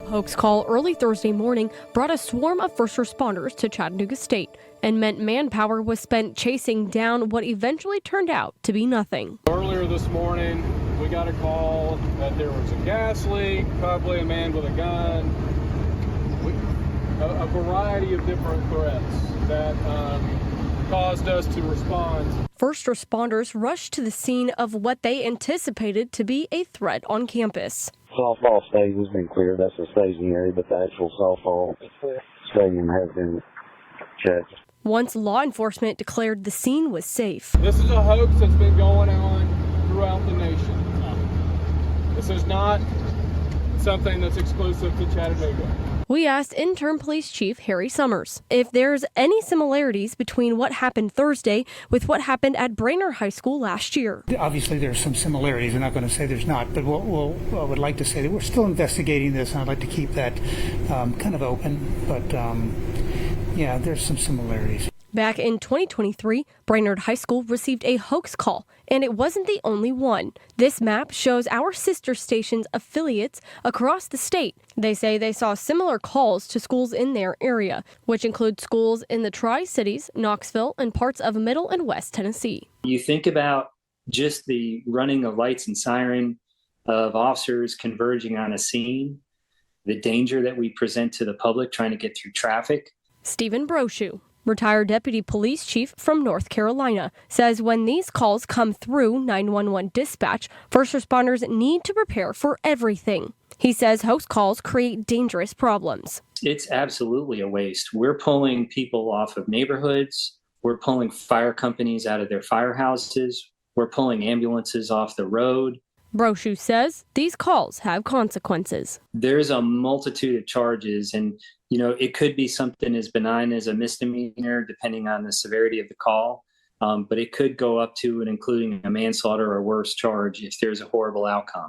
hoax call early Thursday morning brought a swarm of first responders to Chattanooga State and meant manpower was spent chasing down what eventually turned out to be nothing. Earlier this morning, we got a call that there was a gas leak, probably a man with a gun, a variety of different threats that caused us to respond. First responders rushed to the scene of what they anticipated to be a threat on campus. Softball stage has been cleared. That's the staging area, but the actual softball stadium has been checked. Once law enforcement declared the scene was safe. This is a hoax that's been going on throughout the nation. This is not something that's exclusive to Chattanooga. We asked Interim Police Chief Harry Summers if there's any similarities between what happened Thursday with what happened at Brainerd High School last year. Obviously, there's some similarities. I'm not going to say there's not, but I would like to say that we're still investigating this, and I'd like to keep that kind of open. But yeah, there's some similarities. Back in 2023, Brainerd High School received a hoax call, and it wasn't the only one. This map shows our sister station's affiliates across the state. They say they saw similar calls to schools in their area, which include schools in the Tri-Cities, Knoxville, and parts of Middle and West Tennessee. You think about just the running of lights and siren of officers converging on a scene, the danger that we present to the public trying to get through traffic. Stephen Brochu, retired deputy police chief from North Carolina, says when these calls come through 911 dispatch, first responders need to prepare for everything. He says hoax calls create dangerous problems. It's absolutely a waste. We're pulling people off of neighborhoods. We're pulling fire companies out of their firehouses. We're pulling ambulances off the road. Brochu says these calls have consequences. There's a multitude of charges, and it could be something as benign as a misdemeanor, depending on the severity of the call, but it could go up to and including a manslaughter or worse charge if there's a horrible outcome.